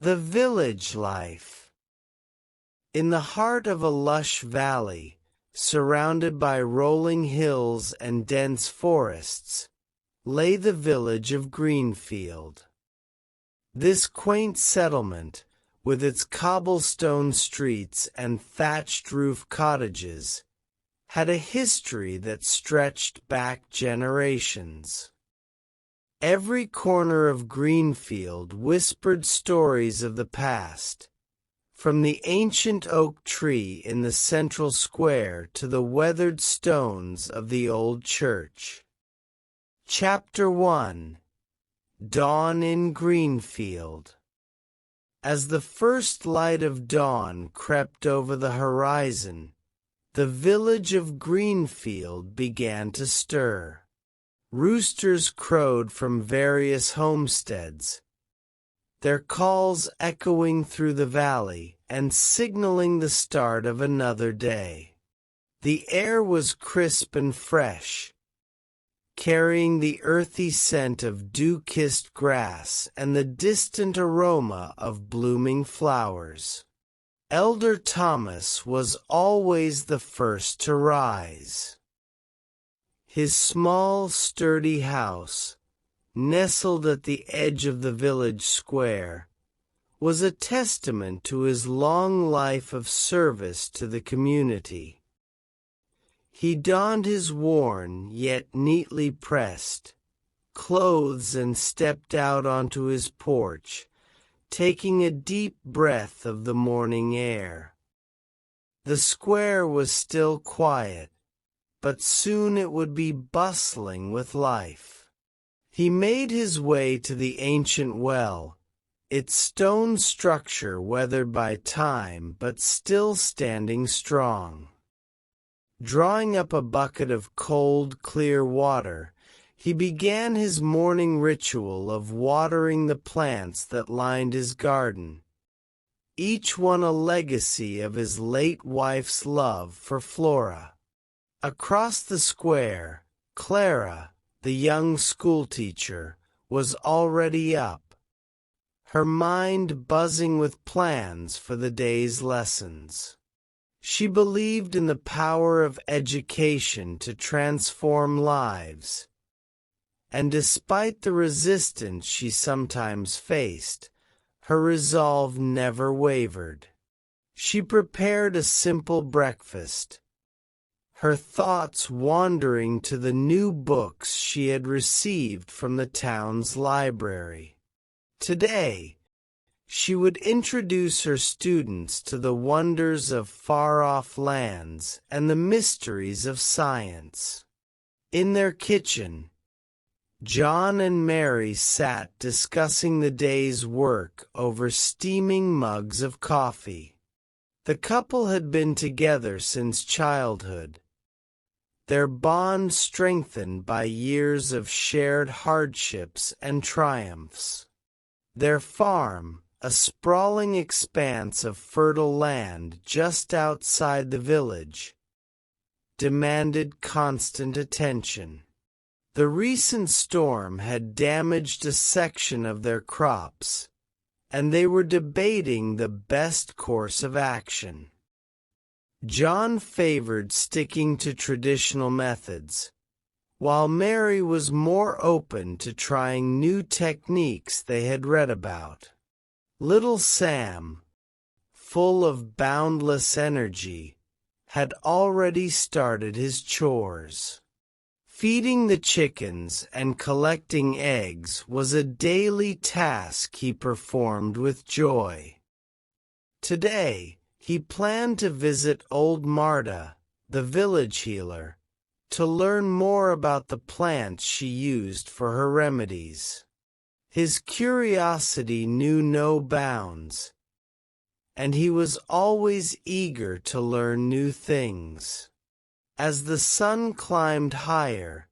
The village life. In the heart of a lush valley, surrounded by rolling hills and dense forests, lay the village of Greenfield. This quaint settlement, with its cobblestone streets and thatched-roof cottages, had a history that stretched back generations. Every corner of Greenfield whispered stories of the past, from the ancient oak tree in the central square to the weathered stones of the old church. Chapter 1. Dawn in Greenfield. As the first light of dawn crept over the horizon, the village of Greenfield began to stir. Roosters crowed from various homesteads, their calls echoing through the valley and signaling the start of another day. The air was crisp and fresh, carrying the earthy scent of dew-kissed grass and the distant aroma of blooming flowers. Elder Thomas was always the first to rise. His small, sturdy house, nestled at the edge of the village square, was a testament to his long life of service to the community. He donned his worn, yet neatly pressed, clothes and stepped out onto his porch, taking a deep breath of the morning air. The square was still quiet, but soon it would be bustling with life. He made his way to the ancient well, its stone structure weathered by time but still standing strong. Drawing up a bucket of cold, clear water, he began his morning ritual of watering the plants that lined his garden, each one a legacy of his late wife's love for Flora. Across the square, Clara, the young schoolteacher, was already up, her mind buzzing with plans for the day's lessons. She believed in the power of education to transform lives, and despite the resistance she sometimes faced, her resolve never wavered. She prepared a simple breakfast, her thoughts wandering to the new books she had received from the town's library. Today, she would introduce her students to the wonders of far-off lands and the mysteries of science. In their kitchen, John and Mary sat discussing the day's work over steaming mugs of coffee. The couple had been together since childhood, their bond strengthened by years of shared hardships and triumphs. Their farm, a sprawling expanse of fertile land just outside the village, demanded constant attention. The recent storm had damaged a section of their crops, and they were debating the best course of action. John favored sticking to traditional methods, while Mary was more open to trying new techniques they had read about. Little Sam, full of boundless energy, had already started his chores. Feeding the chickens and collecting eggs was a daily task he performed with joy. Today, he planned to visit old Marta, the village healer, to learn more about the plants she used for her remedies. His curiosity knew no bounds, and he was always eager to learn new things. As the sun climbed higher,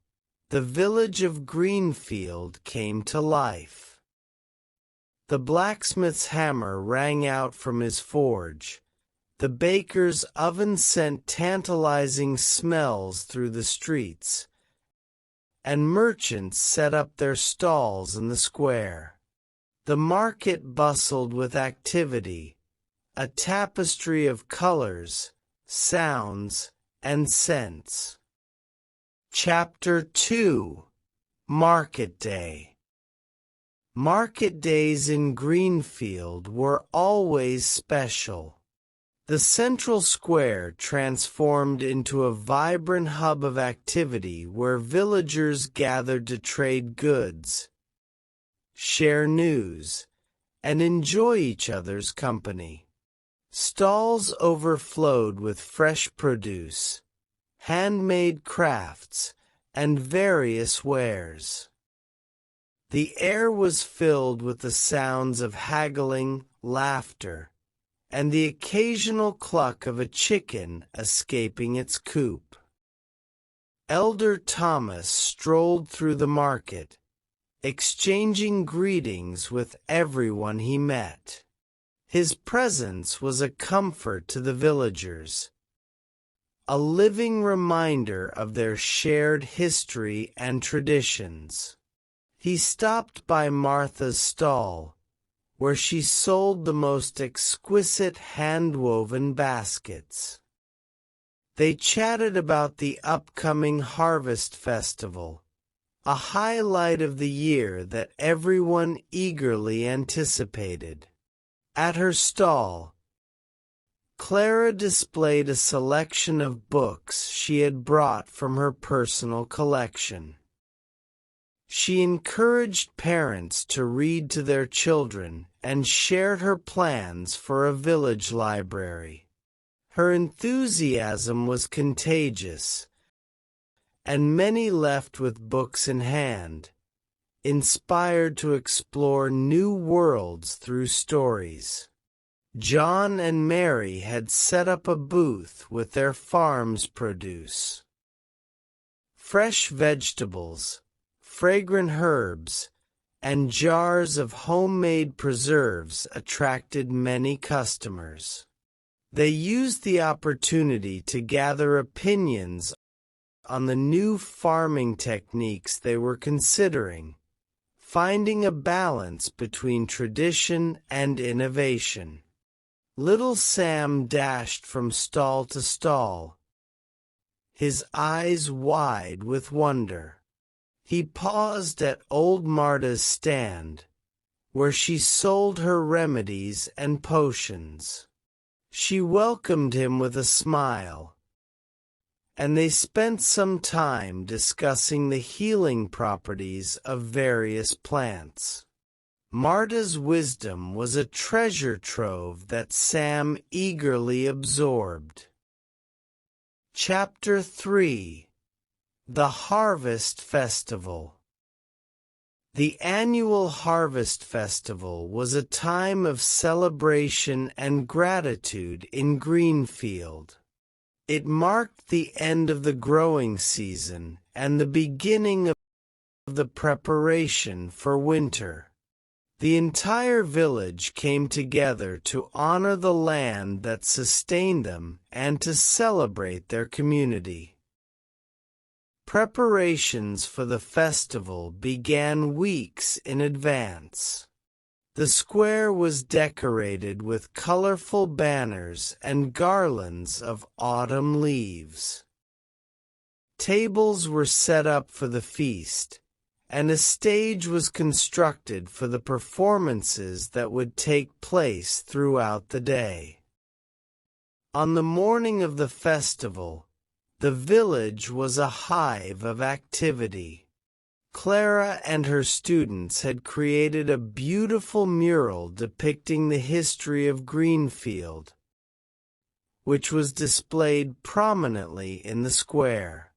the village of Greenfield came to life. The blacksmith's hammer rang out from his forge, the baker's oven sent tantalizing smells through the streets, and merchants set up their stalls in the square. The market bustled with activity, a tapestry of colors, sounds, and scents. Chapter 2: Market Day. Market days in Greenfield were always special. The central square transformed into a vibrant hub of activity where villagers gathered to trade goods, share news, and enjoy each other's company. Stalls overflowed with fresh produce, handmade crafts, and various wares. The air was filled with the sounds of haggling, laughter, and the occasional cluck of a chicken escaping its coop. Elder Thomas strolled through the market, exchanging greetings with everyone he met. His presence was a comfort to the villagers, a living reminder of their shared history and traditions. He stopped by Martha's stall, where she sold the most exquisite hand-woven baskets. They chatted about the upcoming harvest festival, a highlight of the year that everyone eagerly anticipated. At her stall, Clara displayed a selection of books she had brought from her personal collection. She encouraged parents to read to their children and shared her plans for a village library. Her enthusiasm was contagious, and many left with books in hand, inspired to explore new worlds through stories. John and Mary had set up a booth with their farm's produce. Fresh vegetables, fragrant herbs, and jars of homemade preserves attracted many customers. They used the opportunity to gather opinions on the new farming techniques they were considering, finding a balance between tradition and innovation. Little Sam dashed from stall to stall, his eyes wide with wonder. He paused at old Marta's stand, where she sold her remedies and potions. She welcomed him with a smile, and they spent some time discussing the healing properties of various plants. Marta's wisdom was a treasure trove that Sam eagerly absorbed. Chapter 3: The Harvest Festival. The annual Harvest Festival was a time of celebration and gratitude in Greenfield. It marked the end of the growing season and the beginning of the preparation for winter. The entire village came together to honor the land that sustained them and to celebrate their community. Preparations for the festival began weeks in advance. The square was decorated with colorful banners and garlands of autumn leaves. Tables were set up for the feast, and a stage was constructed for the performances that would take place throughout the day. On the morning of the festival, the village was a hive of activity. Clara and her students had created a beautiful mural depicting the history of Greenfield, which was displayed prominently in the square.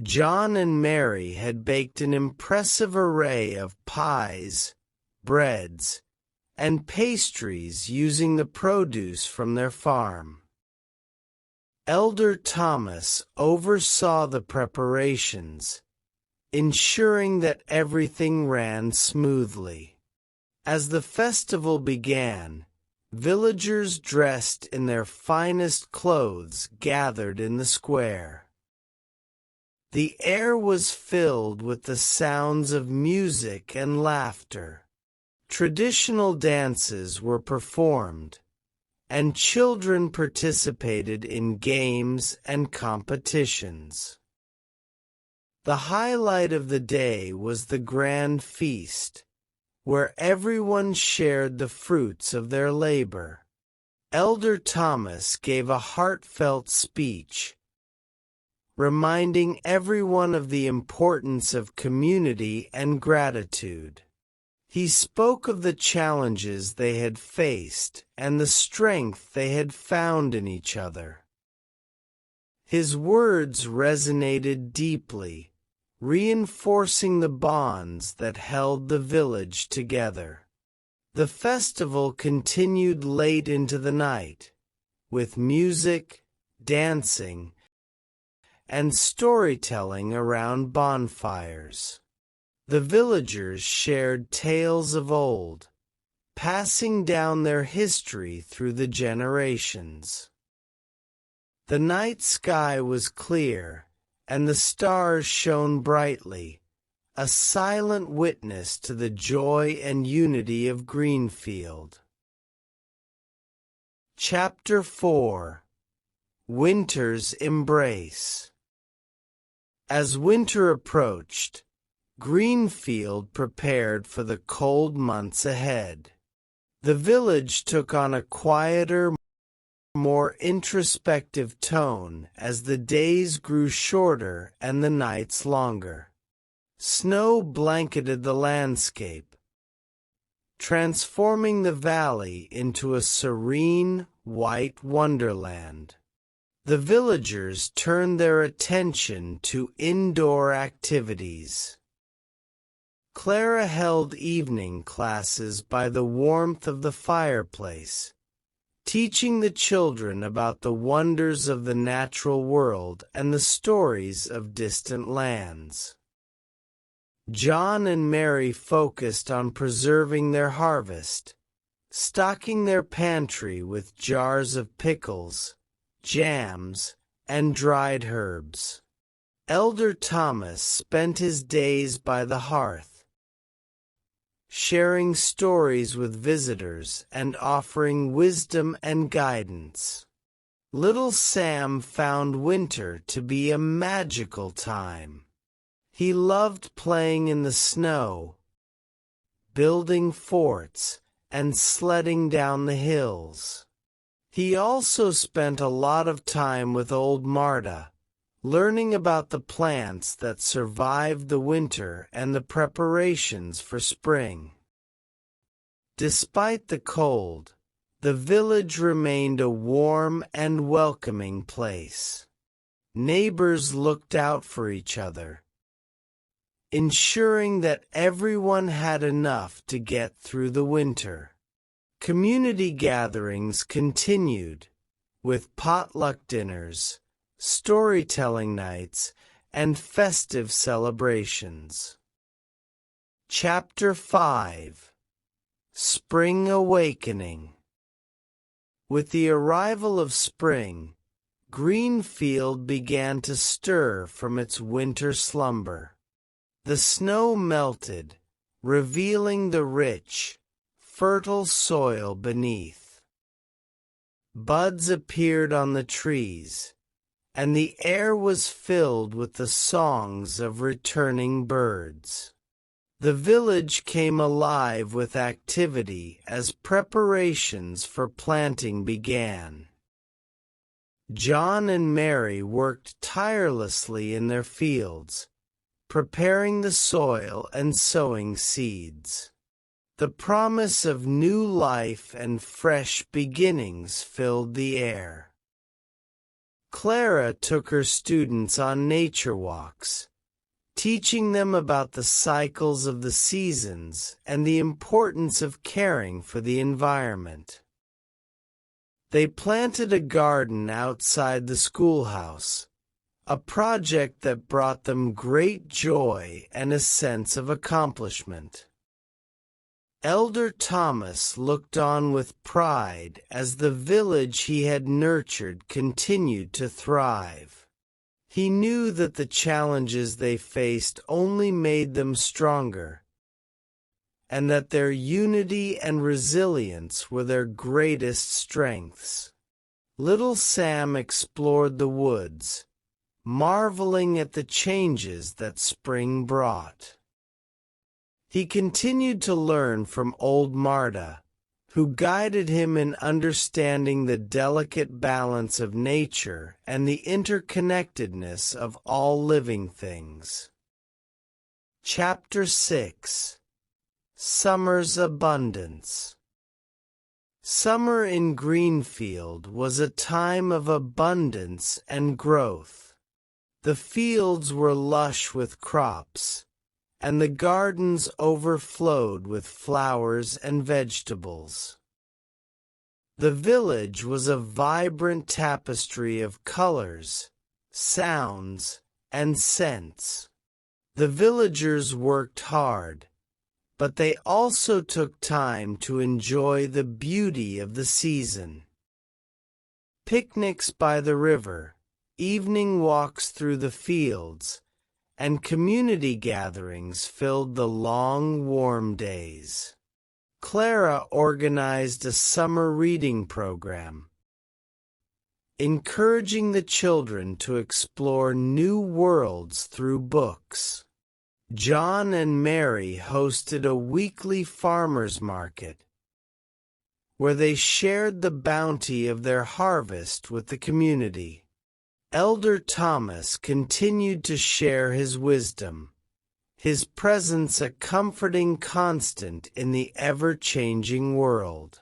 John and Mary had baked an impressive array of pies, breads, and pastries using the produce from their farm. Elder Thomas oversaw the preparations, ensuring that everything ran smoothly. As the festival began, villagers dressed in their finest clothes gathered in the square. The air was filled with the sounds of music and laughter. Traditional dances were performed, and children participated in games and competitions. The highlight of the day was the grand feast, where everyone shared the fruits of their labor. Elder Thomas gave a heartfelt speech, reminding everyone of the importance of community and gratitude. He spoke of the challenges they had faced and the strength they had found in each other. His words resonated deeply, reinforcing the bonds that held the village together. The festival continued late into the night, with music, dancing, and storytelling around bonfires. The villagers shared tales of old, passing down their history through the generations. The night sky was clear, and the stars shone brightly, a silent witness to the joy and unity of Greenfield. Chapter 4. Winter's Embrace. As winter approached, Greenfield prepared for the cold months ahead. The village took on a quieter, more introspective tone as the days grew shorter and the nights longer. Snow blanketed the landscape, transforming the valley into a serene, white wonderland. The villagers turned their attention to indoor activities. Clara held evening classes by the warmth of the fireplace, teaching the children about the wonders of the natural world and the stories of distant lands. John and Mary focused on preserving their harvest, stocking their pantry with jars of pickles, jams, and dried herbs. Elder Thomas spent his days by the hearth, sharing stories with visitors and offering wisdom and guidance. Little Sam found winter to be a magical time. He loved playing in the snow, building forts, and sledding down the hills. He also spent a lot of time with old Marta, learning about the plants that survived the winter and the preparations for spring. Despite the cold, the village remained a warm and welcoming place. Neighbors looked out for each other, ensuring that everyone had enough to get through the winter. Community gatherings continued, with potluck dinners, storytelling nights, and festive celebrations. Chapter 5. Spring Awakening. With the arrival of spring, Greenfield began to stir from its winter slumber. The snow melted, revealing the rich, fertile soil beneath. Buds appeared on the trees, and the air was filled with the songs of returning birds. The village came alive with activity as preparations for planting began. John and Mary worked tirelessly in their fields, preparing the soil and sowing seeds. The promise of new life and fresh beginnings filled the air. Clara took her students on nature walks, teaching them about the cycles of the seasons and the importance of caring for the environment. They planted a garden outside the schoolhouse, a project that brought them great joy and a sense of accomplishment. Elder Thomas looked on with pride as the village he had nurtured continued to thrive. He knew that the challenges they faced only made them stronger, and that their unity and resilience were their greatest strengths. Little Sam explored the woods, marveling at the changes that spring brought. He continued to learn from old Marta, who guided him in understanding the delicate balance of nature and the interconnectedness of all living things. Chapter 6. Summer's Abundance. Summer in Greenfield was a time of abundance and growth. The fields were lush with crops, and the gardens overflowed with flowers and vegetables. The village was a vibrant tapestry of colors, sounds, and scents. The villagers worked hard, but they also took time to enjoy the beauty of the season. Picnics by the river, evening walks through the fields, and community gatherings filled the long, warm days. Clara organized a summer reading program, encouraging the children to explore new worlds through books. John and Mary hosted a weekly farmers' market, where they shared the bounty of their harvest with the community. Elder Thomas continued to share his wisdom, his presence a comforting constant in the ever-changing world.